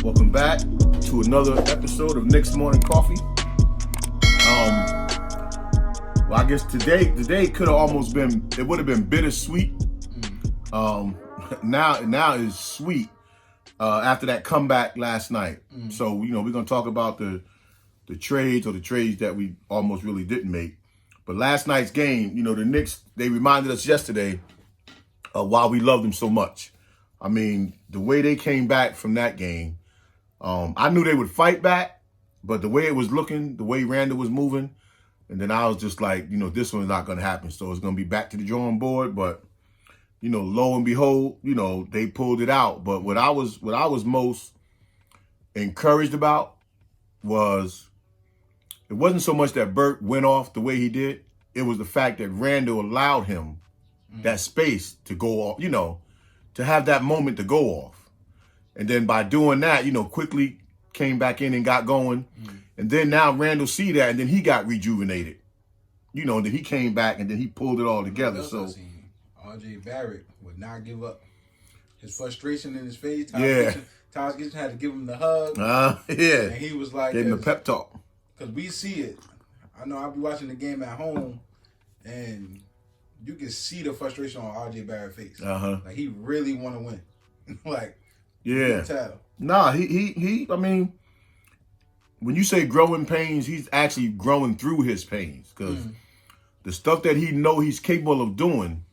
Welcome back to another episode of Knicks Morning Koffee. Well, I guess today could have almost been, it would have been bittersweet. Now is sweet after that comeback last night. So, we're going to talk about the trades that we almost really didn't make. But last night's game, the Knicks, they reminded us yesterday of why we love them so much. I mean, the way they came back from that game, I knew they would fight back, but the way it was looking, the way Randall was moving, and then I was just like, this one's not going to happen. So it's going to be back to the drawing board. But, lo and behold, they pulled it out. But what I was most encouraged about was it wasn't so much that Burt went off the way he did. It was the fact that Randall allowed him that space to go off, to have that moment to go off. And then by doing that, quickly came back in and got going. And then now Randall see that, and then he got rejuvenated. Then he came back, and then he pulled it all together. So RJ Barrett would not give up. His frustration in his face. Taj Gibson had to give him the hug. And he was like, gave him the pep talk. Because we see it. I know I'll be watching the game at home, and you can see the frustration on RJ Barrett's face. Like, he really want to win. You can tell. Nah, he I mean, when you say growing pains, he's actually growing through his pains. Because the stuff that he know he's capable of doing,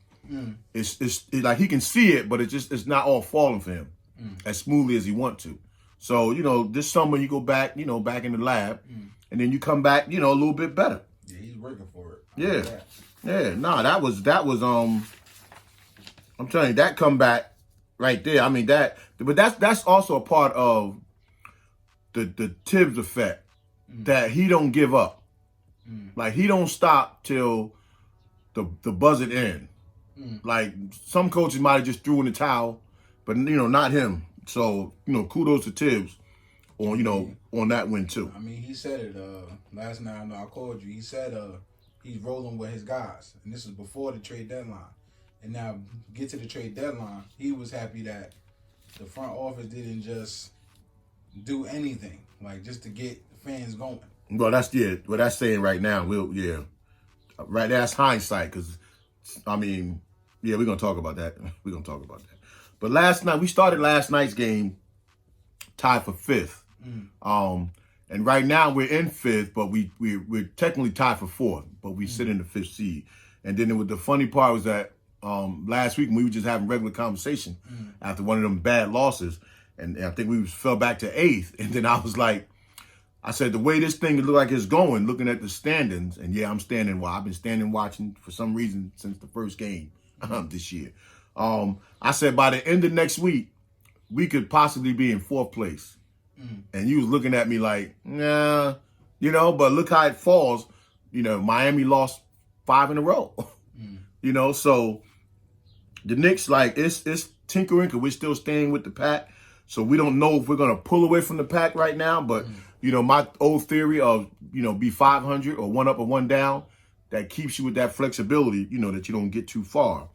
it's like he can see it, but it's not all falling for him as smoothly as he want to. So, this summer you go back, back in the lab, and then you come back, a little bit better. Yeah, he's working for it. That was I'm telling you, that comeback right there. I mean but that's also a part of the Tibbs effect, that he don't give up. Like, he don't stop till the buzzer end. Like, some coaches might have just threw in the towel, but not him. So, kudos to Tibbs on that win too. I mean, he said it last night. I know I called you. He said he's rolling with his guys, and this is before the trade deadline. And now, get to the trade deadline, he was happy that the front office didn't just do anything, like, just to get fans going. Well, that's saying right now. Right. That's hindsight, because I mean, we're gonna talk about that. But last night, we started last night's game tied for fifth. And right now we're in fifth, but we're technically tied for fourth, but we sit in the fifth seed. And then the funny part was that last week when we were just having regular conversation after one of them bad losses, and I think we fell back to eighth. And then I said, the way this thing look like it's going, looking at the standings, and I'm standing. Well, I've been standing watching for some reason since the first game this year. I said by the end of next week, we could possibly be in fourth place. And you was looking at me like, nah, but look how it falls. Miami lost 5 in a row. So the Knicks, it's tinkering, because we're still staying with the pack. So we don't know if we're going to pull away from the pack right now. But, my old theory of, be 500 or one up or one down, that keeps you with that flexibility, that you don't get too far.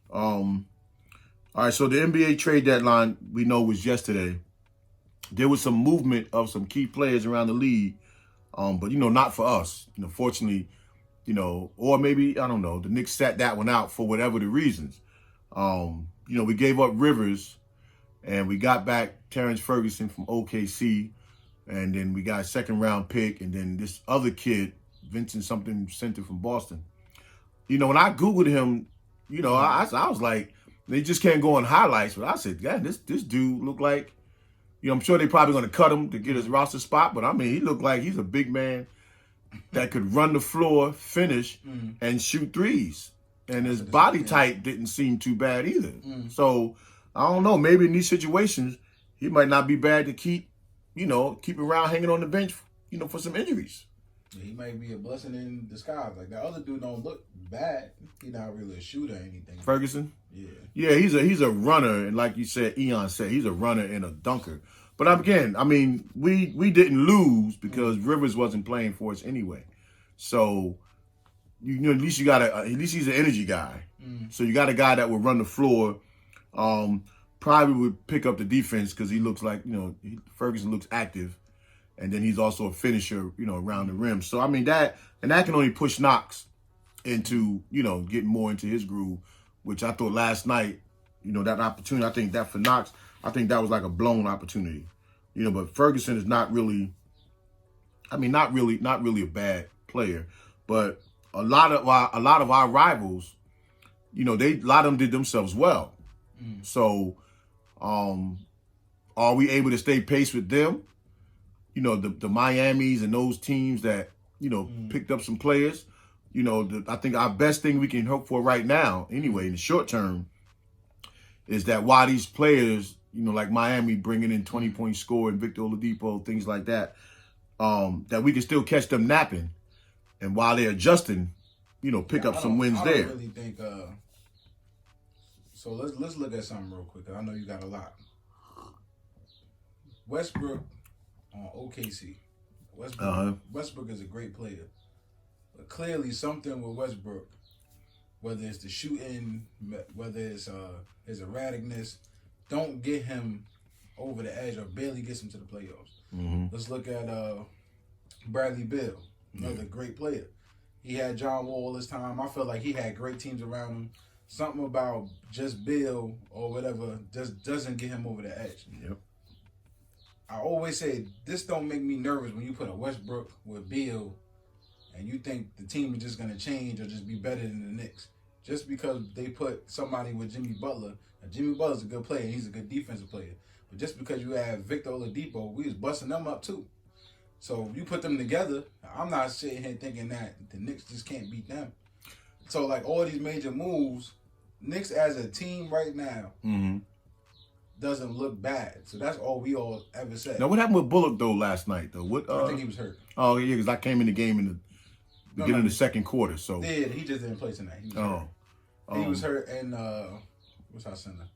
All right, so the NBA trade deadline, we know, was yesterday. There was some movement of some key players around the league, but, not for us. Fortunately, or maybe, I don't know, the Knicks sat that one out for whatever the reasons. We gave up Rivers, and we got back Terrence Ferguson from OKC, and then we got a second-round pick, and then this other kid, Vincent something center from Boston. When I Googled him, I was like, they just can't go on highlights, but I said, yeah, this dude looked like, I'm sure they're probably going to cut him to get his roster spot, but I mean, he looked like he's a big man that could run the floor, finish, and shoot threes. And his body type didn't seem too bad either. So, I don't know, maybe in these situations, he might not be bad to keep around hanging on the bench, for some injuries. Yeah, he might be a blessing in disguise. Like, that other dude don't look bad. He's not really a shooter or anything. Ferguson? Yeah, he's a runner, and like you said, Eon said, he's a runner and a dunker. But again, I mean, we didn't lose because Rivers wasn't playing for us anyway. So, at least he's an energy guy. So you got a guy that will run the floor, probably would pick up the defense because he looks like, Ferguson looks active. And then he's also a finisher, around the rim. So, I mean, that can only push Knox into, getting more into his groove, which I thought last night, that opportunity, I think that for Knox, I think that was like a blown opportunity. But Ferguson is not really a bad player. But a lot of our rivals, a lot of them did themselves well. So, are we able to stay pace with them? The Miamis and those teams that, picked up some players. I think our best thing we can hope for right now, anyway, in the short term, is that while these players, like Miami bringing in 20-point score and Victor Oladipo, things like that, that we can still catch them napping. And while they're adjusting, pick up some wins there. I don't really think, so let's look at something real quick. I know you got a lot. Westbrook on OKC. Westbrook is a great player. But clearly something with Westbrook, whether it's the shooting, whether it's his erraticness, don't get him over the edge or barely gets him to the playoffs. Mm-hmm. Let's look at Bradley Beal, another great player. He had John Wall this time. I feel like he had great teams around him. Something about just Beal or whatever just doesn't get him over the edge. Yep. I always say this don't make me nervous when you put a Westbrook with Beal and you think the team is just going to change or just be better than the Knicks. Just because they put somebody with Jimmy Butler. Now, Jimmy Butler's a good player. And he's a good defensive player. But just because you have Victor Oladipo, we was busting them up too. So you put them together, I'm not sitting here thinking that the Knicks just can't beat them. So like all these major moves, Knicks as a team right now doesn't look bad. So that's all we all ever said. Now what happened with Bullock though last night though? I think he was hurt. Oh yeah, because I came in the game in the beginning of the second quarter. So yeah, he just didn't play tonight. He was hurt. He was hurt, and what's our center?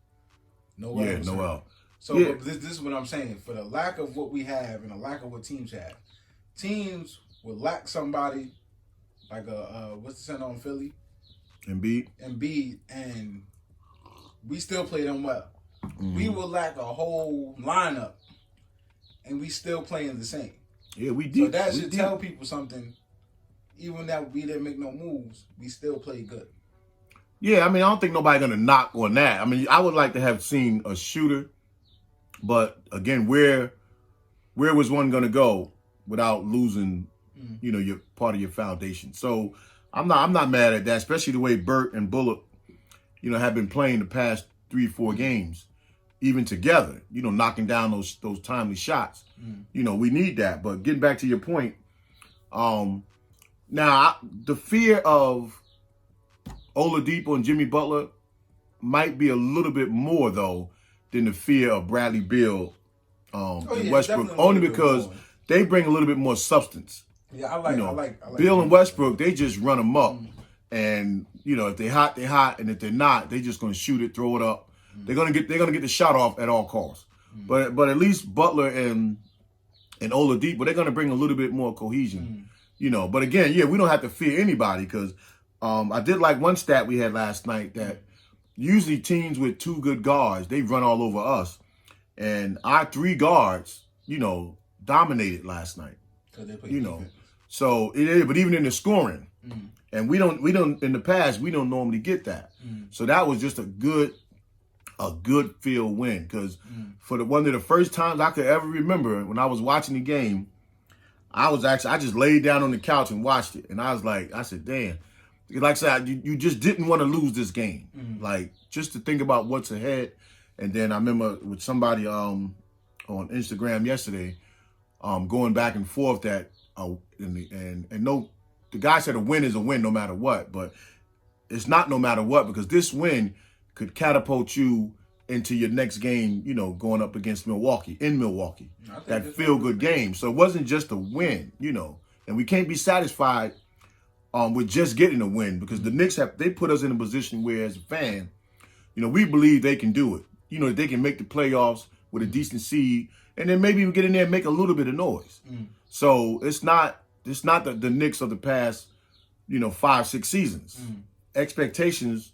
Noel. Yeah, Noel. So yeah. This is what I'm saying. For the lack of what we have and the lack of what teams have, teams would lack somebody like what's the center on Philly? Embiid, and we still play them well. Mm-hmm. We will lack a whole lineup, and we still playing the same. Yeah, we did. So that should tell people something. Even that we didn't make no moves, we still play good. Yeah, I mean, I don't think nobody's going to knock on that. I mean, I would like to have seen a shooter, but again, where was one going to go without losing, your part of your foundation? So I'm not mad at that, especially the way Burt and Bullock, have been playing the past 3-4 games, even together, knocking down those timely shots. We need that. But getting back to your point, now the fear of Oladipo and Jimmy Butler might be a little bit more though than the fear of Bradley Beal and Westbrook, only because they bring a little bit more substance. Yeah, I like Beal and Westbrook. They just run them up, and if they're hot, they're hot, and if they're not, they're just going to shoot it, throw it up. They're gonna get the shot off at all costs. But at least Butler and Oladipo, they're going to bring a little bit more cohesion. But again, we don't have to fear anybody because. I did like one stat we had last night that usually teams with two good guards, they run all over us. And our three guards, dominated last night. They play defense. So it is, but even in the scoring, and we don't in the past, we don't normally get that. So that was just a good field win because for one of the first times I could ever remember when I was watching the game, I just laid down on the couch and watched it. And I said, damn. Like I said, you just didn't want to lose this game. Like, just to think about what's ahead. And then I remember with somebody on Instagram yesterday going back and forth that, the guy said a win is a win no matter what. But it's not no matter what because this win could catapult you into your next game, going up against Milwaukee, that feel-good game. So it wasn't just a win, and we can't be satisfied with just getting a win because the Knicks they put us in a position where as a fan, we believe they can do it. They can make the playoffs with a decent seed and then maybe even get in there and make a little bit of noise. So it's not the Knicks of the past, 5-6 seasons. Expectations,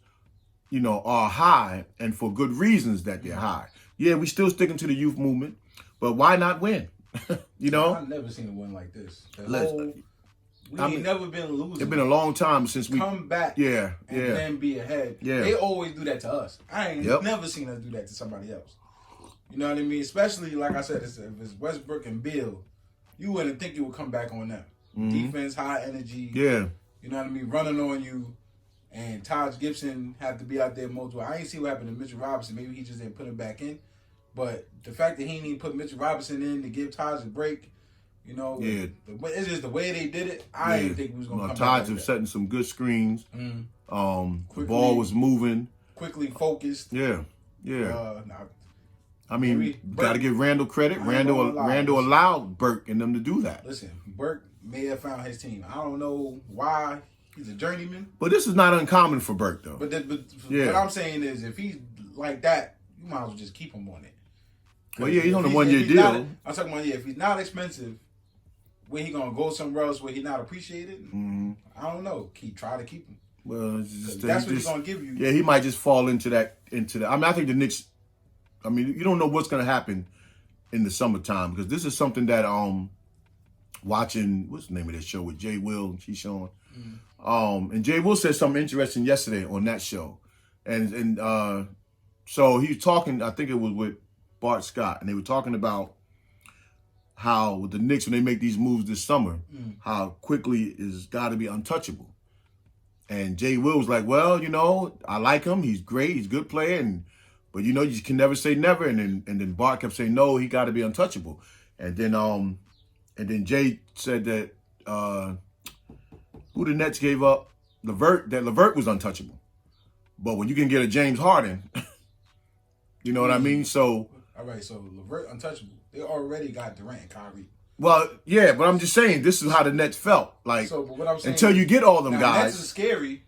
are high, and for good reasons that they're high. Yeah, we still sticking to the youth movement, but why not win? I've never seen a win like this. We ain't never been losing. It's been a long time since we come back. Yeah, and then be ahead. Yeah, they always do that to us. I ain't never seen us do that to somebody else. You know what I mean? Especially like I said, if it's Westbrook and Bill, you wouldn't think you would come back on them. Defense, high energy. Yeah, you know what I mean? Running on you. And Taj Gibson had to be out there multiple. I ain't see what happened to Mitchell Robinson. Maybe he just didn't put him back in. But the fact that he didn't even put Mitchell Robinson in to give Taj a break, it's just the way they did it. I didn't think we was going to come back. Taj was setting some good screens. The ball was moving. Quickly focused. Yeah. I mean, got to give Randall credit. Randall allowed Burke and them to do that. Listen, Burke may have found his team. I don't know why. He's a journeyman. But this is not uncommon for Burke, though. But what I'm saying is, if he's like that, you might as well just keep him on it. Well, yeah, he's on a one-year deal. I'm talking about, if he's not expensive, where he going to go somewhere else where he's not appreciated? I don't know. Try to keep him. Well, that's what he's going to give you. Yeah, he might just fall into that. I mean, I think the Knicks, you don't know what's going to happen in the summertime, because this is something that, watching, what's the name of that show with Jay Will and Keyshawn? And Jay Will said something interesting yesterday on that show. And so he was talking, I think it was with Bart Scott, and they were talking about how with the Knicks, when they make these moves this summer, how quickly is got to be untouchable. And Jay Will was like, well, I like him. He's great. He's a good player. But you can never say never. And then Bart kept saying, no, he got to be untouchable. And then Jay said that who the Nets gave up, LeVert was untouchable. But when you can get a James Harden, you know what I mean? So all right, so LeVert untouchable. They already got Durant and Kyrie. Well, yeah, but I'm just saying this is how the Nets felt. Like, but what I'm saying, until you get all them guys. Nets is scary.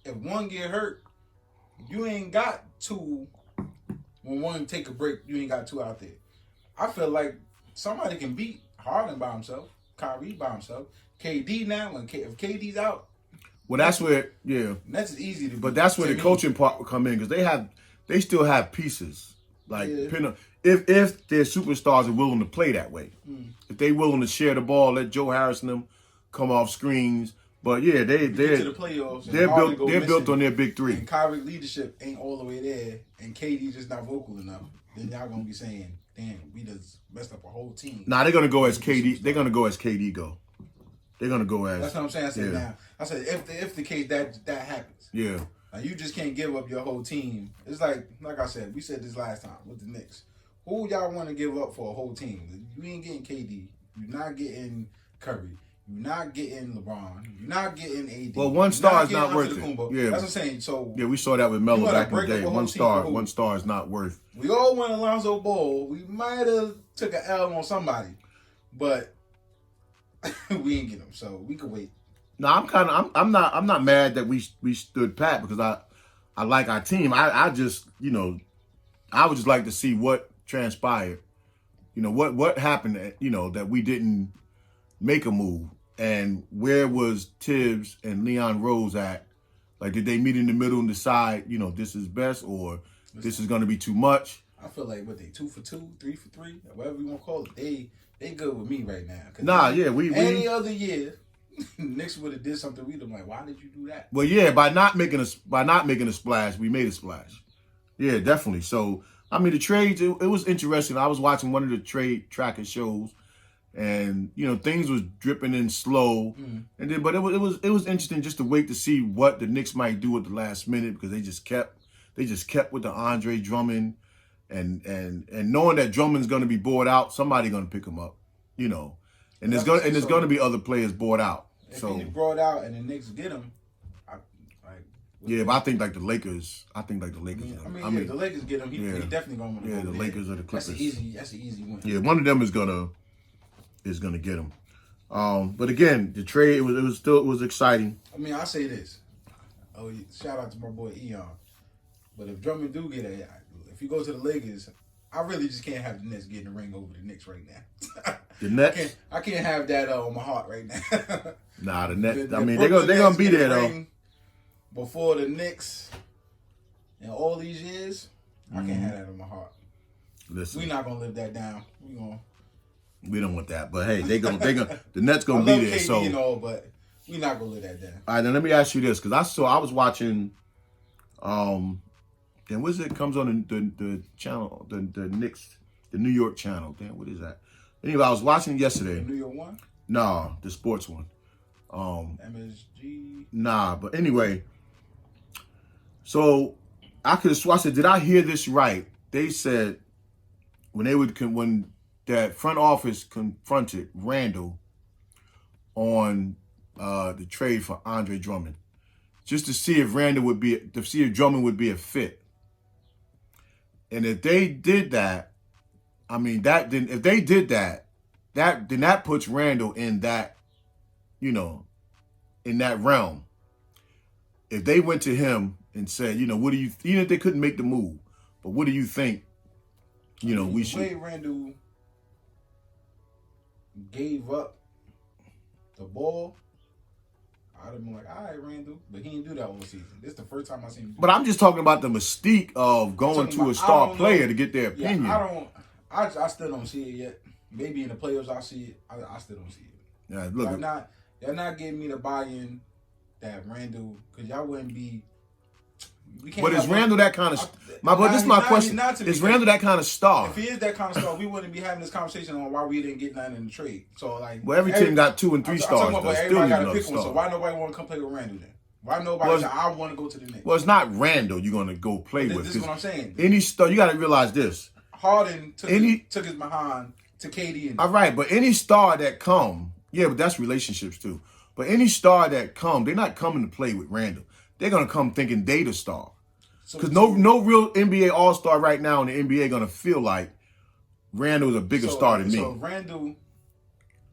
If one get hurt, you ain't got two. When one take a break, you ain't got two out there. I feel like somebody can beat Harden by himself, Kyrie by himself, KD now. If KD's out, well, that's where Nets is easy to beat. But that's where the coaching part will come in, because they still have pieces. Like, if their superstars are willing to play that way, if they willing to share the ball, let Joe Harris and them come off screens. But yeah, they're to the playoffs. They're built on their big three. And Kyrie leadership ain't all the way there, and KD just not vocal enough. Then y'all gonna be saying, "Damn, we just messed up a whole team." Nah, they're gonna go as KD. They're gonna go as KD go. They're gonna go as. That's what I'm saying. I said if the case that happens. Yeah. Now, you just can't give up your whole team. It's like I said, we said this last time with the Knicks. Who y'all want to give up for a whole team? You ain't getting KD. You're not getting Curry. You're not getting LeBron. You're not getting AD. Well, one star is not worth it. Yeah, that's what I'm saying. So yeah, we saw that with Melo back in the day. One star is not worth. We all want Alonzo Ball. We might have took an L on somebody, but we ain't get him. So we could wait. No, I'm not mad that we stood pat, because I like our team. I just I would just like to see what transpired. What happened that we didn't make a move, and where was Tibbs and Leon Rose at? Like, did they meet in the middle and decide this is best, or this is going to be too much? I feel like what they 2 for 2, 3 for 3, whatever you want to call it. They good with me right now. We any other year, Knicks would have did something. We'd have been like, why did you do that? Well, yeah, by not making a splash, we made a splash. Yeah, definitely. So I mean, the trades, it was interesting. I was watching one of the trade tracker shows, and things was dripping in slow, and then but it was interesting just to wait to see what the Knicks might do at the last minute, because they just kept with the Andre Drummond, and knowing that Drummond's going to be bored out, somebody going to pick him up, and there's going to be other players bored out. If he's brought out and the Knicks get him, yeah, but I think like the Lakers. I mean, the Lakers get him. He definitely going to win. Yeah, the Lakers or the Clippers. That's an easy win. Yeah, one of them is gonna get him. But again, the trade it was exciting. I mean, I say this. Oh, shout out to my boy Eon. But if Drummond do get if he goes to the Lakers, I really just can't have the Nets getting the ring over the Knicks right now. The Nets? I can't have that on my heart right now. Nah, the Nets. They're gonna be there though. Before the Knicks, in all these years, I can't have that in my heart. Listen, We're not gonna live that down. we don't want that. But hey, the Nets I gonna love be there. KD So and all, but we're not gonna live that down. all right, then let me ask you this, because I was watching, then what is it? Comes on the channel, the Knicks, the New York channel. Damn, what is that? Anyway, I was watching it yesterday. The New York one? Nah, the sports one. MSG. Nah, but anyway, so I said, did I hear this right? They said when that front office confronted Randall on the trade for Andre Drummond, just to see if Drummond would be a fit. And if they did that, I mean if they did that, then that puts Randall in that, in that realm. If they went to him and said, what do you, even if they couldn't make the move, but what do you think, we should. The way Randall gave up the ball, I'd have been like, all right, Randall. But he didn't do that all season. This is the first time I seen him do But I'm just talking about the mystique of going to a star player to get their opinion. Yeah, I still don't see it yet. Maybe in the playoffs I see it. I still don't see it. Yeah, look. Y'all not getting me to buy in that Randall, because y'all wouldn't be. But is Randall that kind of? This is my question. Is Randall that kind of star? If he is that kind of star, we wouldn't be having this conversation on why we didn't get nothing in the trade. So every team got 2 and 3 stars. Everybody got to pick one. So why nobody want to come play with Randall then? Why nobody say I want to go to the Knicks? Well, it's not Randall you're going to go play with. This is what I'm saying. Any star, you got to realize this. Harden took his behind to KD. All right, but any star that come, but that's relationships too. But any star that come, they're not coming to play with Randall. They're going to come thinking they the star. Because no real NBA All-Star right now in the NBA going to feel like Randall's a bigger star than me. So Randall,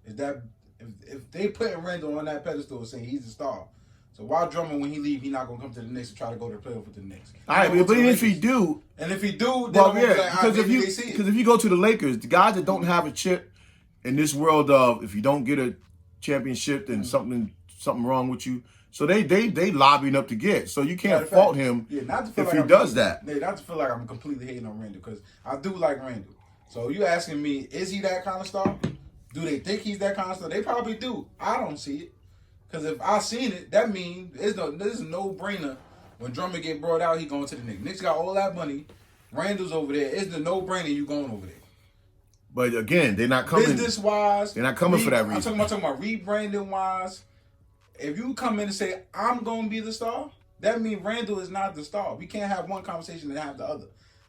is that if they putting Randall on that pedestal saying he's a star, so why Drummond, when he leave, he not going to come to the Knicks and try to go to the playoff with the Knicks? All right, but if he do... And if he do, then because if you go to the Lakers, the guys that don't have a chip in this world of, if you don't get a championship, then something wrong with you. So they lobbying up to get. So you can't fault him if he does that. Not to feel like I'm completely hating on Randall, because I do like Randall. So you asking me, is he that kind of star? Do they think he's that kind of star? They probably do. I don't see it. Because if I seen it, that means this is a no-brainer. When Drummond get brought out, he going to the Knicks. Knicks got all that money. Randall's over there. It's the no-brainer you going over there. But again, they're not coming. Business-wise. They're not coming for that reason. I'm talking about rebranding-wise. If you come in and say, I'm going to be the star, that means Randall is not the star. We can't have one conversation and have the other.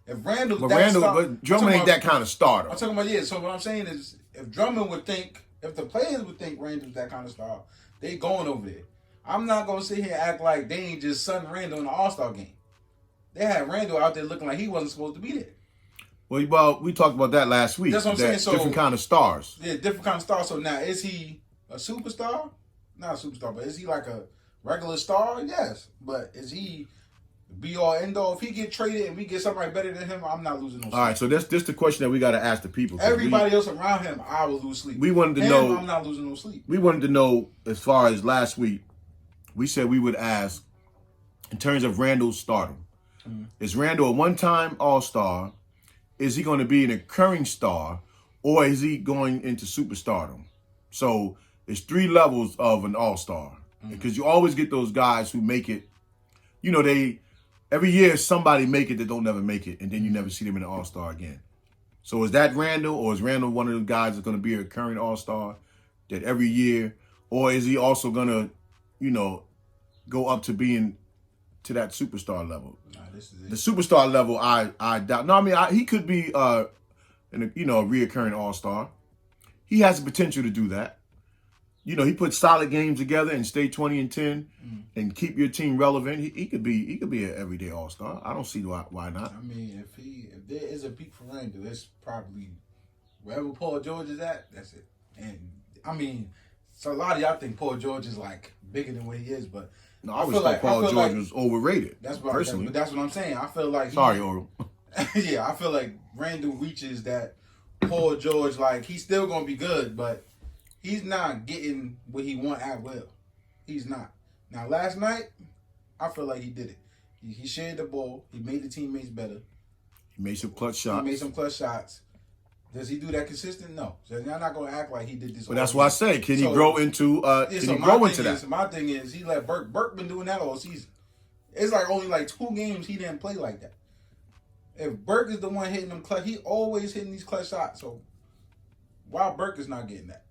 If Randall's but Drummond ain't that kind of star, though. I'm talking about, so what I'm saying is, if Drummond would think, if the players would think Randall's that kind of star, they going over there. I'm not going to sit here and act like they ain't just sudden Randall in the All-Star game. They had Randall out there looking like he wasn't supposed to be there. Well, we talked about that last week. That's what I'm saying. So, different kind of stars. Yeah, different kind of stars. So now, is he a superstar? Not a superstar, but is he like a regular star? Yes. But is he be all end all? If he get traded and we get somebody better than him, I'm not losing no sleep. All right, so that's the question that we got to ask the people. Everybody else around him, I will lose sleep. We wanted to know. I'm not losing no sleep. We wanted to know, as far as last week, we said we would ask, in terms of Randall's stardom, is Randall a one-time All-Star? Is he going to be an occurring star, or is he going into superstardom? So there's 3 levels of an All-Star, because you always get those guys who make it. Every year somebody make it that don't never make it, and then you never see them in an All-Star again. So is that Randall, or is Randall one of the guys that's going to be a current All-Star that every year, or is he also going to, go up to being to that superstar level? Nah, this is it. The superstar level, I doubt. No, I mean he could be a reoccurring All-Star. He has the potential to do that. He put solid games together and stay 20-10 and keep your team relevant. He could be an everyday All-Star. I don't see why not. I mean, if there is a peak for Randall, it's probably wherever Paul George is at. That's it. And I mean, so a lot of y'all think Paul George is like bigger than what he is, but no, I always thought Paul George was overrated. That's what I'm saying. I feel like Oral. Yeah, I feel like Randall reaches that Paul George. Like he's still gonna be good, but he's not getting what he want at will. He's not. Now, last night, I feel like he did it. He shared the ball. He made the teammates better. He made some clutch shots. Does he do that consistent? No. So y'all not gonna act like he did this. But that's why I say, can he grow into? Can he grow into that? My thing is, he let Burke been doing that all season. It's like only like 2 games he didn't play like that. If Burke is the one hitting them clutch, he always hitting these clutch shots. So why Burke is not getting that?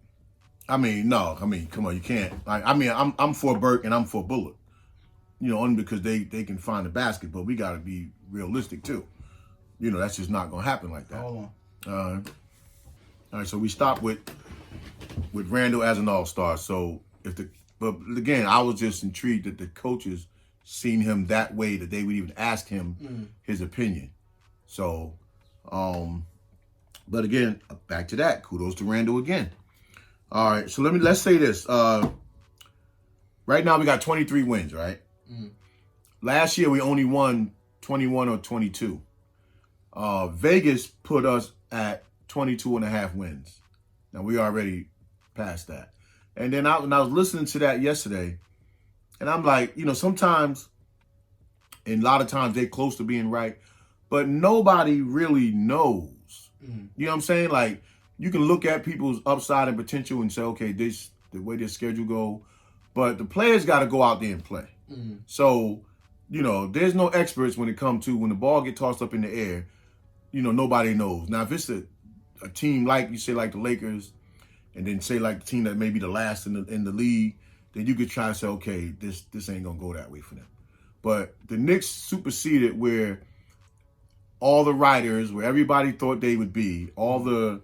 I mean, no. I mean, come on, you can't. I'm for Burke and I'm for Bullock. Only because they can find the basket, but we got to be realistic too. That's just not gonna happen like that. Hold on. All right, so we stopped with Randall as an all-star. So but again, I was just intrigued that the coaches seen him that way that they would even ask him his opinion. So, but again, back to that. Kudos to Randall again. All right, so let's say this. Right now we got 23 wins, right? Last year we only won 21 or 22. Vegas put us at 22 and a half wins. Now we already past that. And then I was listening to that yesterday, and I'm like, sometimes, and a lot of times they're close to being right, but nobody really knows. You know what I'm saying? Like, you can look at people's upside and potential and say, okay, this the way their schedule go, but the players got to go out there and play. So, there's no experts when it comes to when the ball get tossed up in the air. Nobody knows. Now, if it's a team like you say, like the Lakers, and then say like the team that may be the last in the league, then you could try to say, okay, this ain't gonna go that way for them. But the Knicks superseded where all the writers, where everybody thought they would be, all the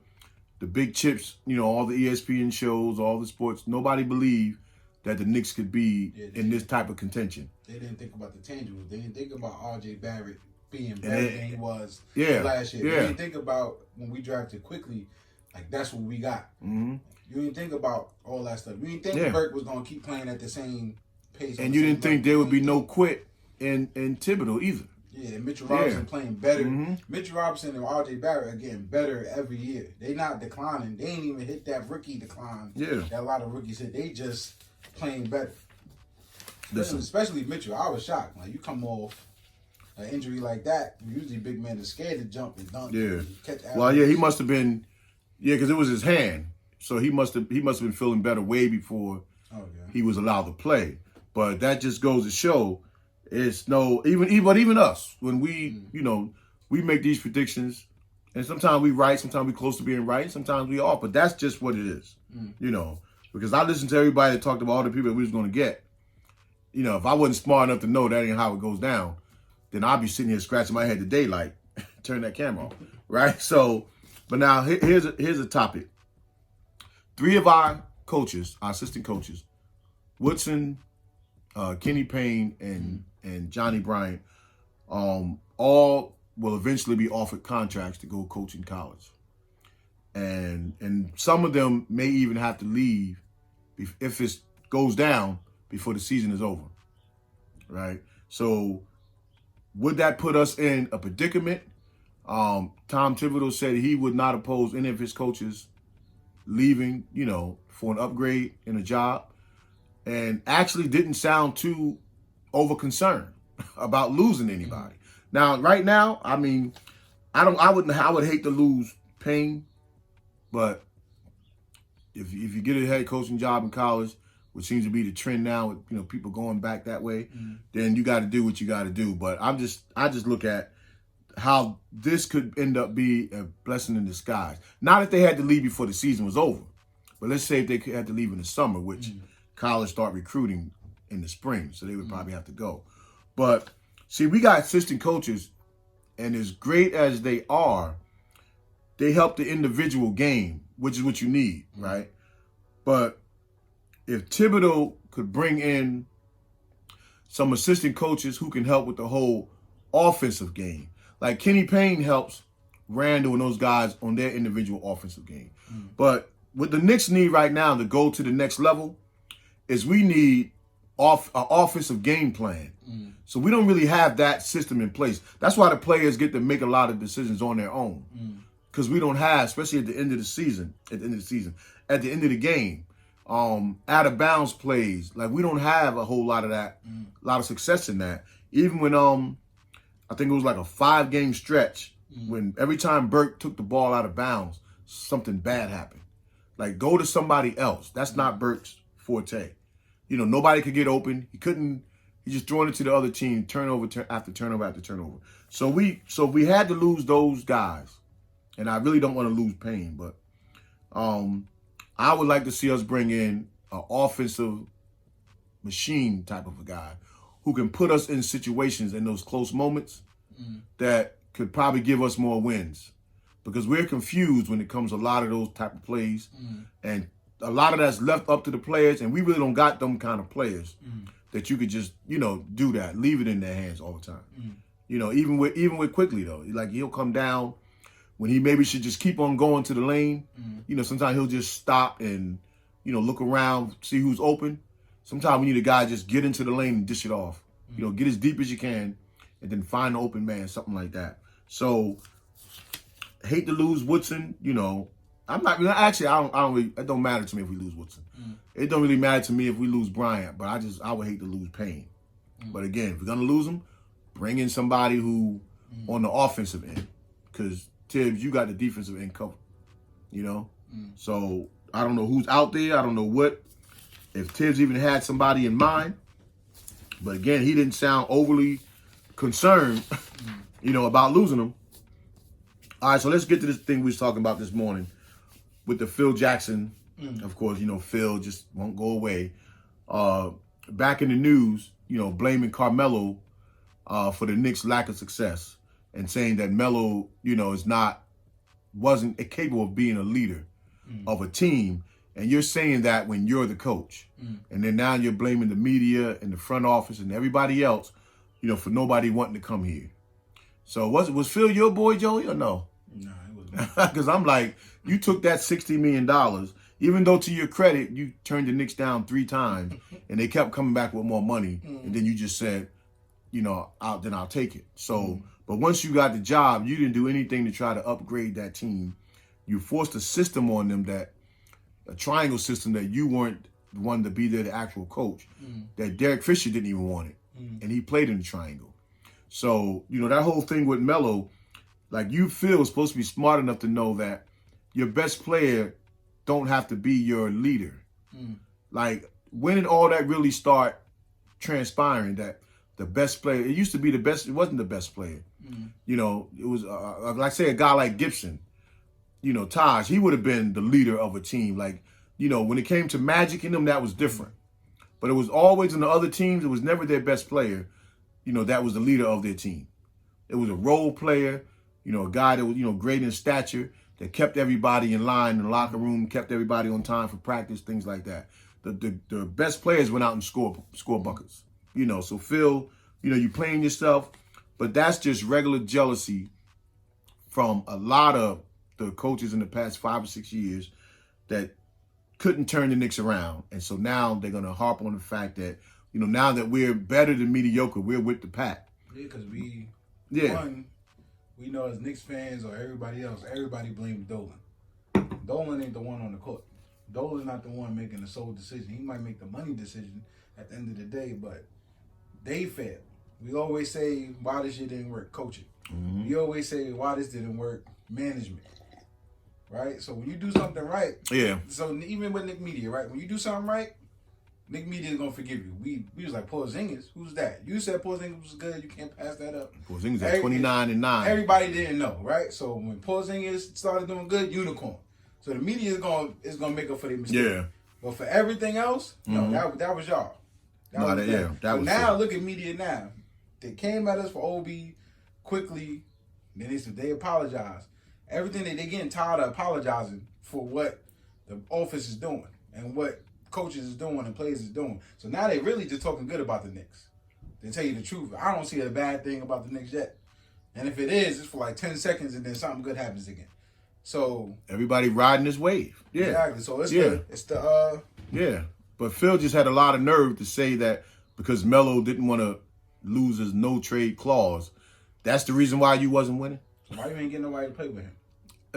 big chips, all the ESPN shows, all the sports, nobody believed that the Knicks could be in this type of contention. They didn't think about the tangibles. They didn't think about R.J. Barrett being better than he was last year. They didn't think about when we drafted quickly, like that's what we got. You didn't think about all that stuff. You didn't think Burke was going to keep playing at the same pace. And you didn't think there would be no quit in Thibodeau either. Yeah, Mitchell Robinson playing better. Mitchell Robinson and R.J. Barrett are getting better every year. They not declining. They ain't even hit that rookie decline that a lot of rookies hit. They just playing better. Especially Mitchell. I was shocked. Like, you come off an injury like that, usually big men are scared to jump and dunk. He must have been, because it was his hand. So he must have been feeling better way before he was allowed to play. But that just goes to show it's even us, when we we make these predictions, and sometimes we right, sometimes we close to being right, sometimes we off, but that's just what it is. Because I listened to everybody that talked about all the people that we was going to get. If I wasn't smart enough to know that ain't how it goes down, then I'd be sitting here scratching my head today like, turn that camera off, right? So, but now here's a topic. 3 of our coaches, our assistant coaches, Woodson, Kenny Payne, and Johnny Bryant, all will eventually be offered contracts to go coach in college. And some of them may even have to leave if it goes down before the season is over, right? So would that put us in a predicament? Tom Thibodeau said he would not oppose any of his coaches leaving, for an upgrade in a job, and actually didn't sound too over concerned about losing anybody. Now, right now, I mean, I would hate to lose Payne, but if you get a head coaching job in college, which seems to be the trend now with people going back that way, then you got to do what you got to do. But I just look at how this could end up be a blessing in disguise. Not if they had to leave before the season was over, but let's say if they had to leave in the summer, which college start recruiting in the spring, so they would probably have to go. But see, we got assistant coaches, and as great as they are, they help the individual game, which is what you need, right? But if Thibodeau could bring in some assistant coaches who can help with the whole offensive game, like Kenny Payne helps Randall and those guys on their individual offensive game. But what the Knicks need right now to go to the next level is we need an offensive game plan. So we don't really have that system in place. That's why the players get to make a lot of decisions on their own. Because we don't have, especially at the end of the season, at the end of the game, out of bounds plays. Like, we don't have a whole lot of that, a lot of success in that. even when I think it was like a 5-game stretch when every time Burke took the ball out of bounds, something bad happened. Like, go to somebody else. That's not Burke's forte. You know, nobody could get open. He couldn't. He just throwing it to the other team, turnover after turnover after turnover. So we had to lose those guys, and I really don't want to lose Payne, but I would like to see us bring in an offensive machine type of a guy who can put us in situations in those close moments that could probably give us more wins, because we're confused when it comes to a lot of those type of plays, and a lot of that's left up to the players, and we really don't got them kind of players that you could just, you know, do that, leave it in their hands all the time. You know, even with Quickly though, like he'll come down when he maybe should just keep on going to the lane. You know, sometimes he'll just stop and, you know, look around, see who's open. Sometimes we need a guy just get into the lane and dish it off. You know, get as deep as you can and then find the open man, something like that. So, hate to lose Woodson. You know, I'm not actually. I don't really. It don't matter to me if we lose Woodson. It don't really matter to me if we lose Bryant. But I would hate to lose Payne. But again, if we're gonna lose him, bring in somebody who on the offensive end, because Tibbs, you got the defensive end covered. You know, so I don't know who's out there. I don't know if Tibbs even had somebody in mind. But again, he didn't sound overly concerned, you know, about losing him. All right, so let's get to this thing we was talking about this morning with the Phil Jackson. Of course, you know, Phil just won't go away. Back in the news, you know, blaming Carmelo for the Knicks' lack of success and saying that Melo, you know, wasn't capable of being a leader of a team. And you're saying that when you're the coach. And then now you're blaming the media and the front office and everybody else, you know, for nobody wanting to come here. So was Phil your boy, Joey, or no? No, it wasn't. Because I'm like, you took that $60 million, even though to your credit, you turned the Knicks down 3 times and they kept coming back with more money. And then you just said, you know, I'll take it. So, but once you got the job, you didn't do anything to try to upgrade that team. You forced a system on them a triangle system that you weren't the one to be there, the actual coach, that Derek Fisher didn't even want it. And he played in the triangle. So, you know, that whole thing with Melo, like you feel is supposed to be smart enough to know that your best player don't have to be your leader. Like, when did all that really start transpiring that the best player, it used to be the best, it wasn't the best player. You know, it was, like say a guy like Gibson, you know, Taj, he would have been the leader of a team. Like, you know, when it came to Magic in them, that was different. But it was always in the other teams, it was never their best player, you know, that was the leader of their team. It was a role player, you know, a guy that was, you know, great in stature, that kept everybody in line in the locker room, kept everybody on time for practice, things like that. The best players went out and score buckets. You know, so Phil, you know, you playing yourself, but that's just regular jealousy from a lot of the coaches in the past 5 or 6 years that couldn't turn the Knicks around. And so now they're going to harp on the fact that, you know, now that we're better than mediocre, we're with the pack. Yeah, because we know as Knicks fans or everybody else, everybody blames Dolan. Dolan ain't the one on the court. Dolan's not the one making the sole decision. He might make the money decision at the end of the day, but they failed. We always say why this shit didn't work, coaching. We always say why this didn't work, management. Right? So when you do something right, so even with Nick Media, right? When you do something right, Nick Media is gonna forgive you. We was like, Porzingis, who's that? You said Porzingis was good, you can't pass that up. Porzingis at 29-9. Everybody didn't know, right? So when Porzingis started doing good, unicorn. So the media is gonna make up for their mistake. Yeah. But for everything else, no, that was y'all. That was now look at media now. They came at us for OB quickly, then they apologized. Everything they getting tired of apologizing for what the office is doing and what coaches is doing and players is doing. So now they really just talking good about the Knicks. To tell you the truth, I don't see a bad thing about the Knicks yet. And if it is, it's for like 10 seconds and then something good happens again. So everybody riding this wave. Yeah. Exactly. So yeah. But Phil just had a lot of nerve to say that because Melo didn't want to lose his no trade clause, that's the reason why you wasn't winning. So why you ain't getting nobody to play with him?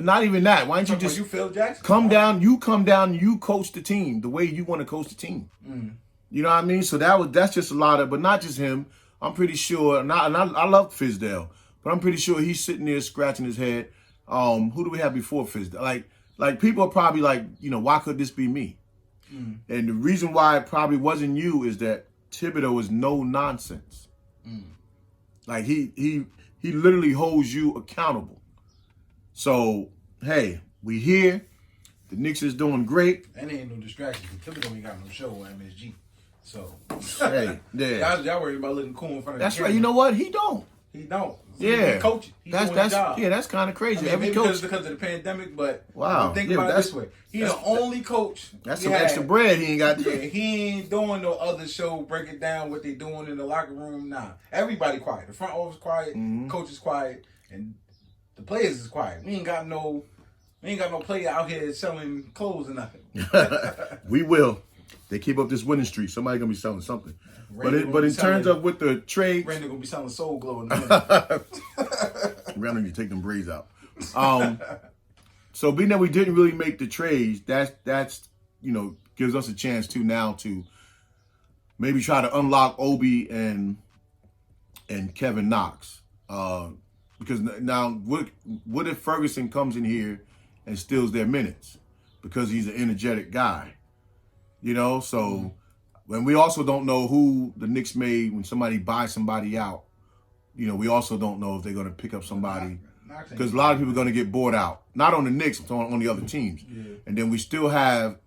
Not even that. Why don't you just Phil Jackson? come down, you coach the team the way you want to coach the team. You know what I mean? So that's just a lot of, but not just him, I'm pretty sure, and I love Fizdale, but I'm pretty sure he's sitting there scratching his head. Who do we have before Fizdale? Like people are probably like, why could this be me? And the reason why it probably wasn't you is that Thibodeau is no nonsense. Like he literally holds you accountable. So hey, we here. The Knicks is doing great. And ain't no distractions. Thibodeau ain't got no show on MSG. So hey, yeah. Y'all worried about looking cool in front of That's the right. camera. You know what? He don't. He don't. So Yeah. He's coaching. He's doing his job. Yeah, that's kind of crazy. I mean, Every maybe coach because of the pandemic, but wow. Think Yeah, about it this way. He's the only coach. That's some extra bread he ain't got. Yeah, he ain't doing no other show breaking down what they doing in the locker room. Nah. Everybody quiet. The front office quiet, coach is quiet, and the players is quiet. We ain't got no player out here selling clothes or nothing. We will. They keep up this winning streak. Somebody gonna be selling something. But in terms of with the trade, Randy gonna be selling Soul Glow in a minute. Randy, you take them braids out. So being that we didn't really make the trades, that's gives us a chance to maybe try to unlock Obi and Kevin Knox. Because now what if Ferguson comes in here and steals their minutes because he's an energetic guy? So when we also don't know who the Knicks made when somebody buys somebody out, we also don't know if they're going to pick up somebody because a lot of people are going to get bought out. Not on the Knicks, but on the other teams. Yeah. And then we still have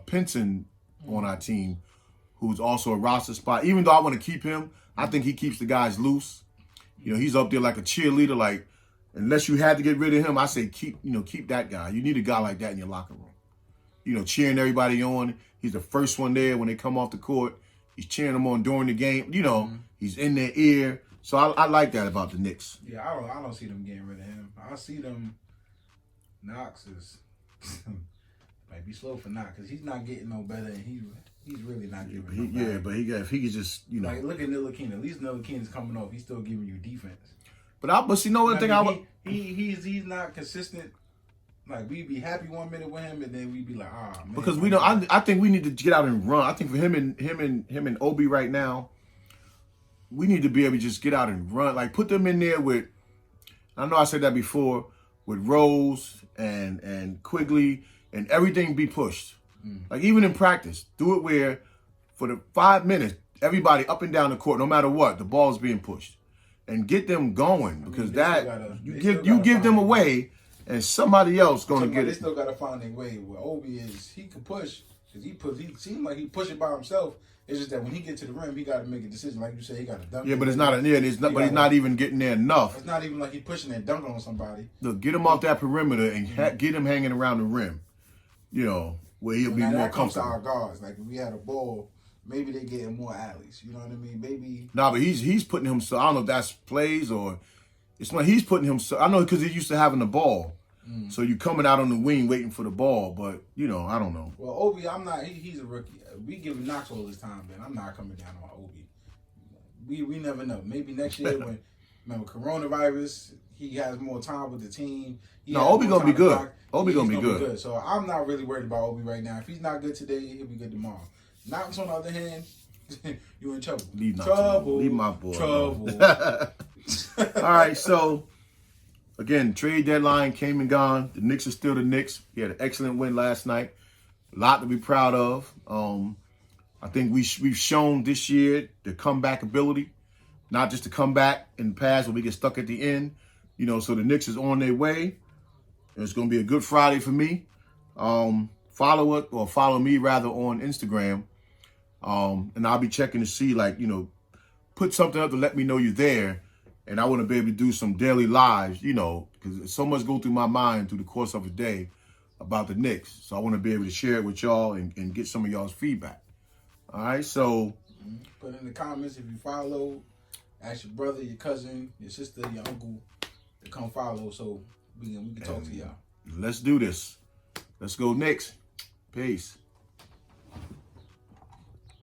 Pinson on our team, who's also a roster spot. Even though I want to keep him, I think he keeps the guys loose. He's up there like a cheerleader. Like, unless you had to get rid of him, I say keep that guy. You need a guy like that in your locker room. Cheering everybody on. He's the first one there when they come off the court. He's cheering them on during the game. He's in their ear. So I like that about the Knicks. Yeah, I don't see them getting rid of him. I see them. Knox is might be slow for Knox because he's not getting no better, and he's really not giving. If he could just like look at Ntilikina. At least Ntilikina's coming off. He's still giving you defense. But see, one thing he's not consistent. Like we'd be happy 1 minute with him, and then we'd be like, man. Because we don't. I think we need to get out and run. I think for him and Obi right now, we need to be able to just get out and run. Like put them in there with. I know I said that before with Rose and Quigley and everything be pushed. Like even in practice, do it where for the 5 minutes everybody up and down the court, no matter what, the ball is being pushed, and get them going because you give them away. And somebody else gonna get it. They still gotta find a way. Where Obi is, he can push because he seems like he push it by himself. It's just that when he gets to the rim, he got to make a decision. Like you said, he got to dunk. Yeah, but it's not. But he's not even getting there enough. It's not even like he's pushing and dunking on somebody. Look, get him off that perimeter and get him hanging around the rim. Where he'll be more comfortable. To our guards. Like if we had a ball, maybe they getting more alleys. You know what I mean? Maybe. Nah, but he's putting himself. I don't know if that's plays or it's when he's putting himself. I know because he's used to having the ball. So you coming out on the wing waiting for the ball, but I don't know. Well, Obi, I'm not. He's a rookie. We give him Knox all his time, man. I'm not coming down on Obi. We never know. Maybe next year when remember coronavirus, he has more time with the team. Obi gonna be good. Obi gonna be good. So I'm not really worried about Obi right now. If he's not good today, he'll be good tomorrow. Knox on the other hand, you in trouble. Leave my boy. Trouble. All right, so. Again, trade deadline came and gone. The Knicks are still the Knicks. He had an excellent win last night. A lot to be proud of. I think we've shown this year the comeback ability, not just to come back in the past when we get stuck at the end. So the Knicks is on their way. It's going to be a good Friday for me. Follow me rather on Instagram. And I'll be checking to see, put something up to let me know you're there. And I want to be able to do some daily lives, because so much go through my mind through the course of a day about the Knicks. So I want to be able to share it with y'all and get some of y'all's feedback. All right, so. Put in the comments if you follow. Ask your brother, your cousin, your sister, your uncle to come follow so we can talk to y'all. Let's do this. Let's go Knicks. Peace.